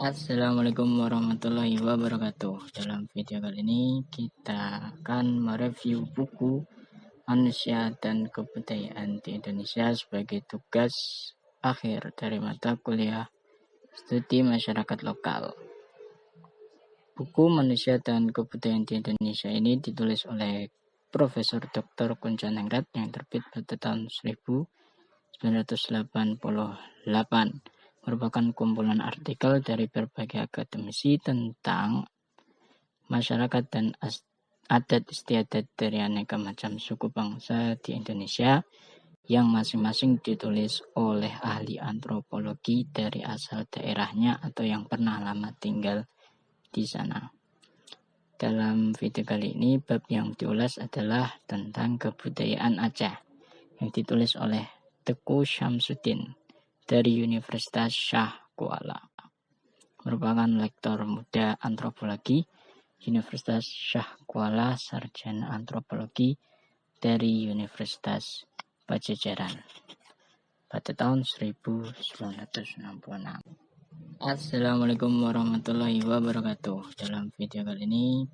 Assalamualaikum warahmatullahi wabarakatuh. Dalam video kali ini kita akan mereview buku Manusia dan Kebudayaan di Indonesia sebagai tugas akhir dari mata kuliah Studi Masyarakat Lokal. Buku Manusia dan Kebudayaan di Indonesia ini ditulis oleh Profesor Dr. Kunchantengrat yang terbit pada tahun 1988. Merupakan kumpulan artikel dari berbagai akademisi tentang masyarakat dan adat istiadat dari aneka macam suku bangsa di Indonesia yang masing-masing ditulis oleh ahli antropologi dari asal daerahnya atau yang pernah lama tinggal di sana. Dalam video kali ini bab yang diulas adalah tentang kebudayaan Aceh yang ditulis oleh Teguh Syamsuddin dari Universitas Syah Kuala. Merupakan lektor muda antropologi Universitas Syah Kuala, sarjana antropologi dari Universitas Pajajaran pada tahun 1966. Assalamualaikum warahmatullahi wabarakatuh. Dalam video kali ini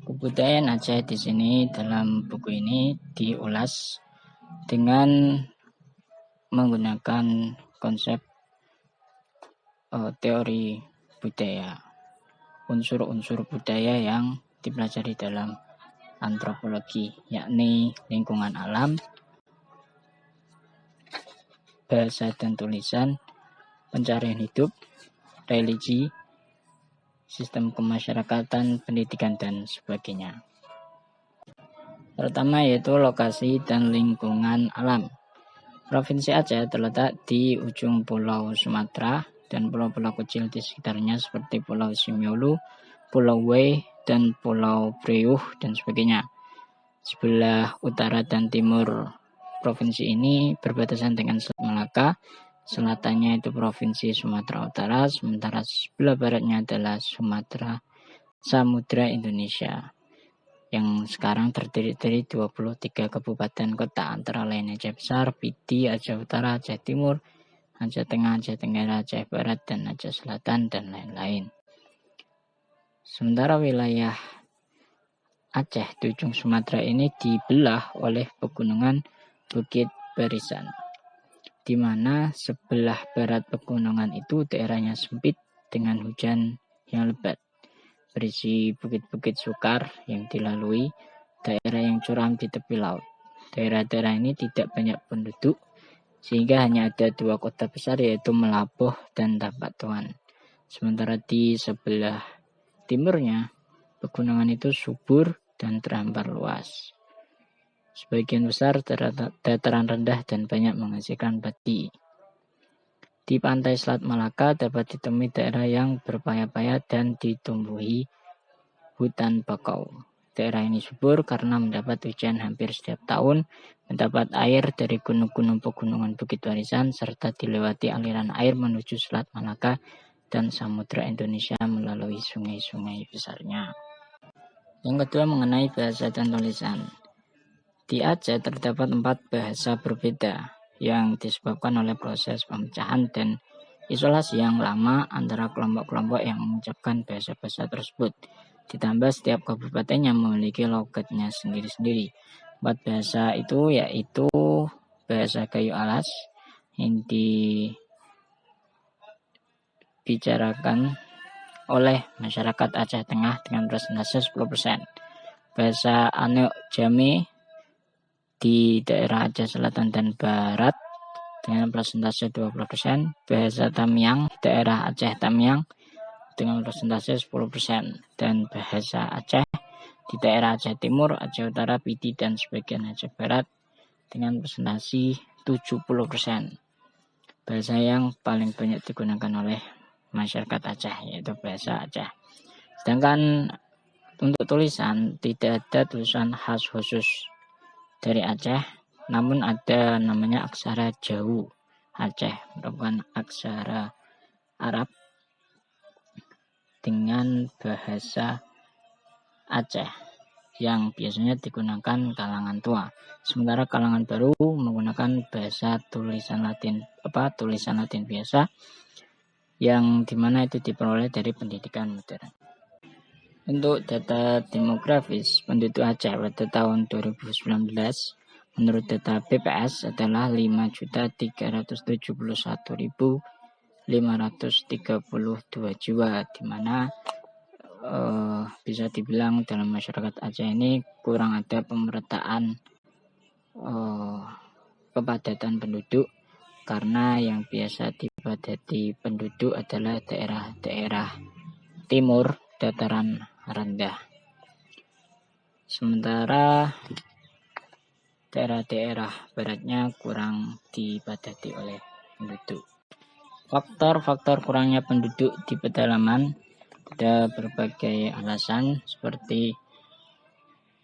kebudayaan Aceh di sini dalam buku ini diulas dengan menggunakan konsep teori budaya, unsur-unsur budaya yang dipelajari dalam antropologi, yakni lingkungan alam, bahasa dan tulisan, pencarian hidup, religi, sistem kemasyarakatan, pendidikan, dan sebagainya. Pertama yaitu lokasi dan lingkungan alam. Provinsi Aceh terletak di ujung Pulau Sumatera dan pulau-pulau kecil di sekitarnya seperti Pulau Simiolu, Pulau Wei, dan Pulau Priuh, dan sebagainya. Sebelah utara dan timur provinsi ini berbatasan dengan Selat Malaka, selatannya itu Provinsi Sumatera Utara, sementara sebelah baratnya adalah Samudra Indonesia, yang sekarang terdiri dari 23 kabupaten kota antara lain Aceh Besar, Pidi, Aceh Utara, Aceh Timur, Aceh Tengah, Aceh Tenggara, Aceh Barat, dan Aceh Selatan, dan lain-lain. Sementara wilayah Aceh di ujung Sumatera ini dibelah oleh pegunungan Bukit Barisan, di mana sebelah barat pegunungan itu daerahnya sempit dengan hujan yang lebat, berisi bukit-bukit sukar yang dilalui, daerah yang curam di tepi laut. Daerah-daerah ini tidak banyak penduduk, sehingga hanya ada 2 kota besar yaitu Melabuh dan Tapak Tuan. Sementara di sebelah timurnya, pegunungan itu subur dan terhampar luas. Sebagian besar dataran rendah dan banyak menghasilkan padi. Di pantai Selat Malaka dapat ditemui daerah yang berpaya-paya dan ditumbuhi hutan bakau. Daerah ini subur karena mendapat hujan hampir setiap tahun, mendapat air dari gunung-gunung pegunungan Bukit Barisan, serta dilewati aliran air menuju Selat Malaka dan Samudra Indonesia melalui sungai-sungai besarnya. Yang kedua mengenai bahasa dan tulisan. Di Aceh terdapat 4 bahasa berbeda yang disebabkan oleh proses pemecahan dan isolasi yang lama antara kelompok-kelompok yang mengucapkan bahasa-bahasa tersebut. Ditambah setiap kabupaten yang memiliki logatnya sendiri-sendiri. 4 bahasa itu yaitu bahasa Gayo Alas yang dibicarakan oleh masyarakat Aceh Tengah dengan persentase 10%. Bahasa Aneuk Jami di daerah Aceh Selatan dan Barat dengan persentase 20%. Bahasa Tamiang di daerah Aceh Tamiang dengan persentase 10%. Dan bahasa Aceh di daerah Aceh Timur, Aceh Utara, Pidi, dan sebagian Aceh Barat dengan persentase 70%. Bahasa yang paling banyak digunakan oleh masyarakat Aceh yaitu bahasa Aceh. Sedangkan untuk tulisan tidak ada tulisan khas khusus dari Aceh, namun ada namanya aksara Jawu Aceh, merupakan aksara Arab dengan bahasa Aceh yang biasanya digunakan kalangan tua. Sementara kalangan baru menggunakan bahasa tulisan Latin biasa yang dimana itu diperoleh dari pendidikan modern. Untuk data demografis penduduk Aceh pada tahun 2019 menurut data BPS adalah 5.371.532 jiwa, di mana bisa dibilang dalam masyarakat Aceh ini kurang ada pemerataan kepadatan penduduk, karena yang biasa dipadati penduduk adalah daerah-daerah timur dataran rendah, sementara daerah-daerah baratnya kurang dipadati oleh penduduk. Faktor-faktor kurangnya penduduk di pedalaman ada berbagai alasan, seperti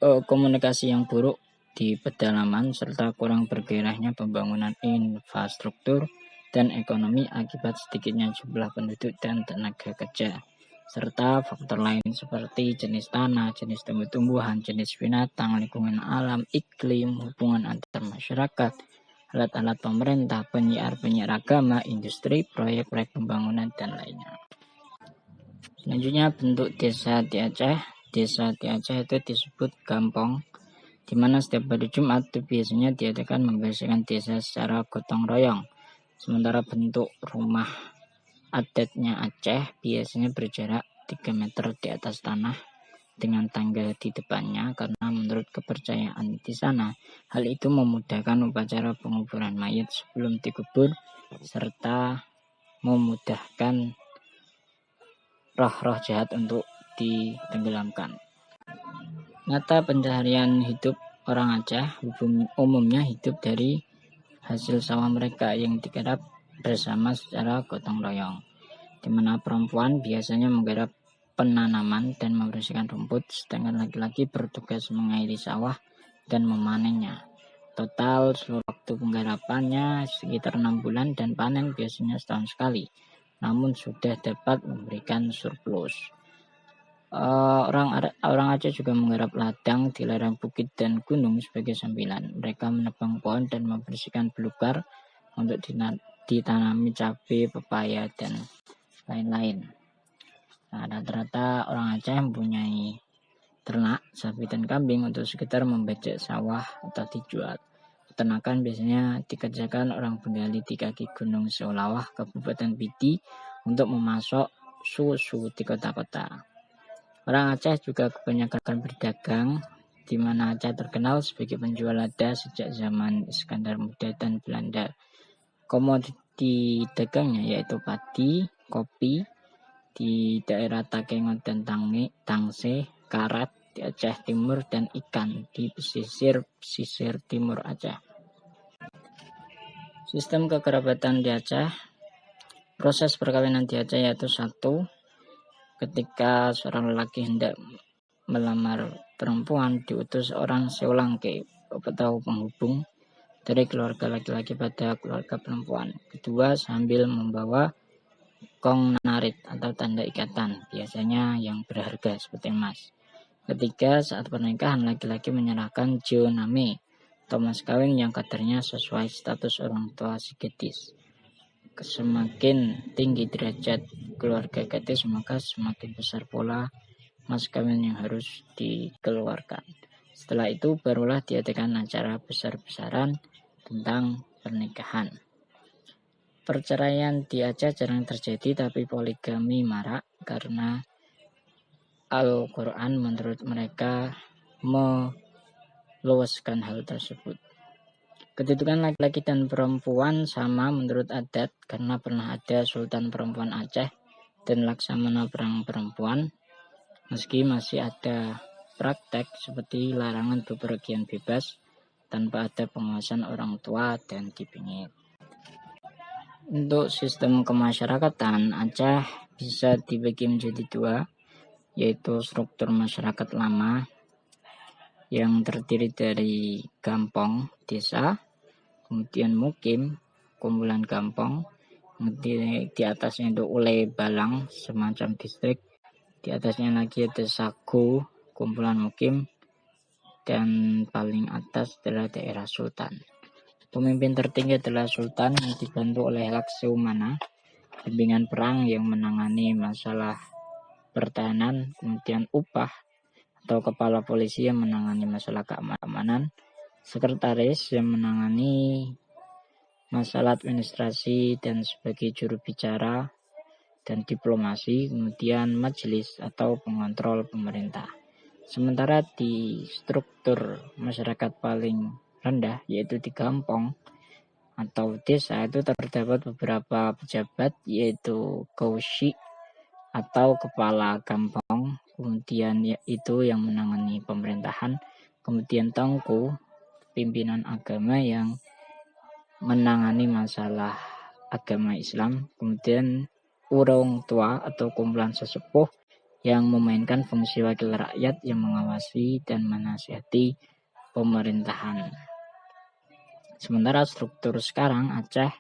komunikasi yang buruk di pedalaman serta kurang bergairahnya pembangunan infrastruktur dan ekonomi akibat sedikitnya jumlah penduduk dan tenaga kerja, serta faktor lain seperti jenis tanah, jenis tumbuh-tumbuhan, jenis binatang, lingkungan alam, iklim, hubungan antar masyarakat, alat-alat pemerintah, penyiar agama, industri, proyek-proyek pembangunan, dan lainnya. Selanjutnya bentuk desa di Aceh. Desa di Aceh itu disebut kampung, di mana setiap hari Jumat itu biasanya diadakan membersihkan desa secara gotong royong. Sementara bentuk rumah adatnya Aceh biasanya berjarak 3 meter di atas tanah dengan tangga di depannya, karena menurut kepercayaan di sana hal itu memudahkan upacara penguburan mayat sebelum dikubur serta memudahkan roh-roh jahat untuk ditenggelamkan. Mata pencaharian hidup orang Aceh umumnya hidup dari hasil sawah mereka yang digarap bersama secara gotong royong, di mana perempuan biasanya menggarap penanaman dan membersihkan rumput, sedangkan laki-laki bertugas mengairi sawah dan memanennya. Total seluruh waktu penggarapannya sekitar 6 bulan dan panen biasanya setahun sekali, namun sudah dapat memberikan surplus. Orang Aceh juga menggarap ladang di lereng bukit dan gunung sebagai sambilan. Mereka menebang pohon dan membersihkan belukar untuk ditanami cabai, pepaya, dan lain-lain. Nah, rata-rata orang Aceh mempunyai ternak sapi dan kambing untuk sekitar membajak sawah atau dijual. Peternakan biasanya dikerjakan orang Bengali di kaki Gunung Seulawah, Kabupaten Pidi, untuk memasok susu di kota-kota. Orang Aceh juga kebanyakan berdagang, di mana Aceh terkenal sebagai penjual lada sejak zaman Iskandar Muda dan Belanda. Komoditi dagangnya yaitu padi, kopi di daerah Takengon dan Tangse, karet di Aceh Timur, dan ikan di pesisir timur Aceh. Sistem kekerabatan di Aceh. Proses perkawinan di Aceh yaitu 1. Ketika seorang lelaki hendak melamar perempuan, diutus orang seulangke atau penghubung dari keluarga laki-laki pada keluarga perempuan. 2. Sambil membawa kong narit atau tanda ikatan, biasanya yang berharga seperti emas. 3. Saat pernikahan, laki-laki menyerahkan joname atau mas kawin yang kadarnya sesuai status orang tua si gadis. Semakin tinggi derajat keluarga gadis, maka semakin besar pula mas kawin yang harus dikeluarkan. Setelah itu barulah diadakan acara besar-besaran tentang pernikahan. Perceraian di Aceh jarang terjadi, tapi poligami marak karena Al-Quran menurut mereka meluaskan hal tersebut. Kedudukan laki-laki dan perempuan sama menurut adat, karena pernah ada Sultan Perempuan Aceh dan Laksamana Perang Perempuan, meski masih ada praktek seperti larangan bepergian bebas tanpa ada pengawasan orang tua dan dipingit. Untuk sistem kemasyarakatan, Aceh bisa dibagi menjadi 2, yaitu struktur masyarakat lama yang terdiri dari kampung, desa, kemudian mukim, kumpulan kampung, di atasnya itu ulai balang, semacam distrik, di atasnya lagi ada sagu, kumpulan mukim, dan paling atas adalah daerah sultan. Pemimpin tertinggi adalah sultan yang dibantu oleh Laksamana. bimbingan perang yang menangani masalah pertahanan, kemudian upah atau kepala polisi yang menangani masalah keamanan, sekretaris yang menangani masalah administrasi dan sebagai juru bicara dan diplomasi, kemudian majelis atau pengontrol pemerintah. Sementara di struktur masyarakat paling rendah, yaitu di kampung atau desa, itu terdapat beberapa pejabat, yaitu kausi atau kepala kampung, kemudian yaitu yang menangani pemerintahan, kemudian tengku, pimpinan agama yang menangani masalah agama Islam, kemudian urung tua atau kumpulan sesepuh yang memainkan fungsi wakil rakyat yang mengawasi dan menasihati pemerintahan. Sementara struktur sekarang Aceh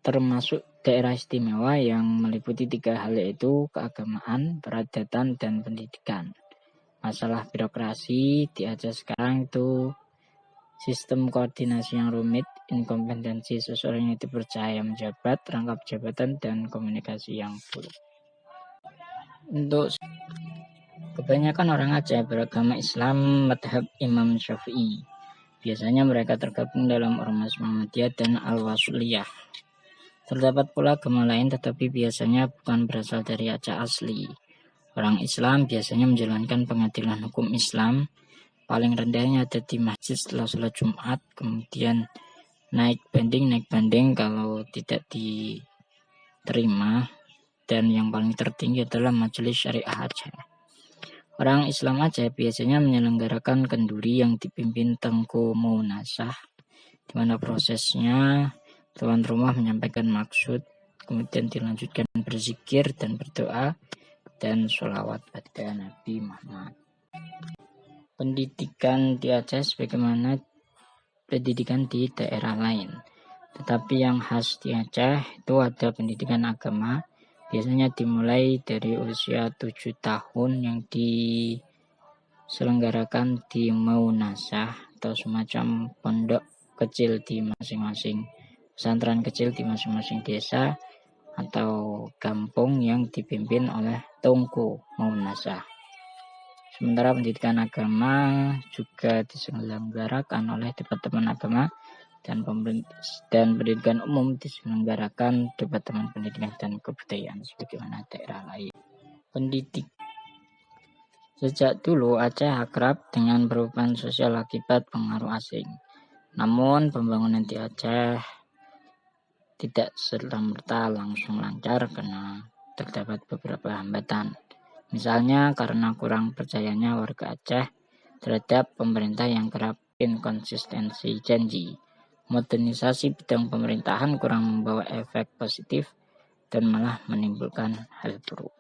termasuk daerah istimewa yang meliputi 3 hal, yaitu keagamaan, peradatan, dan pendidikan. Masalah birokrasi di Aceh sekarang itu sistem koordinasi yang rumit, inkompetensi seseorang yang dipercaya menjabat, rangkap jabatan, dan komunikasi yang buruk. Untuk kebanyakan orang Aceh beragama Islam madhab Imam Syafi'i. Biasanya mereka tergabung dalam ormas Muhammadiyah dan Al-Wasliyah. Terdapat pula agama lain tetapi biasanya bukan berasal dari Aceh asli. Orang Islam biasanya menjalankan pengadilan hukum Islam. Paling rendahnya ada di masjid setelah sholat Jumat, kemudian naik banding kalau tidak diterima, dan yang paling tertinggi adalah Majelis Syariah Aceh. Orang Islam Aceh biasanya menyelenggarakan kenduri yang dipimpin Tengku Maunasah, di mana prosesnya tuan rumah menyampaikan maksud, kemudian dilanjutkan berzikir dan berdoa, dan sholawat pada Nabi Muhammad. Pendidikan di Aceh sebagaimana pendidikan di daerah lain, tetapi yang khas di Aceh itu ada pendidikan agama. Biasanya dimulai dari usia 7 tahun yang diselenggarakan di Maunasah atau semacam pondok kecil di masing-masing pesantren kecil di masing-masing desa atau kampung yang dipimpin oleh Tengku Maunasah. Sementara pendidikan agama juga diselenggarakan oleh Departemen Agama dan pendidikan umum diselenggarakan Departemen Pendidikan dan Kebudayaan sebagaimana daerah lain. Sejak dulu Aceh akrab dengan perubahan sosial akibat pengaruh asing. Namun pembangunan di Aceh tidak serta-merta langsung lancar karena terdapat beberapa hambatan. Misalnya karena kurang percayanya warga Aceh terhadap pemerintah yang kerap inkonsistensi janji. Modernisasi bidang pemerintahan kurang membawa efek positif dan malah menimbulkan hal buruk.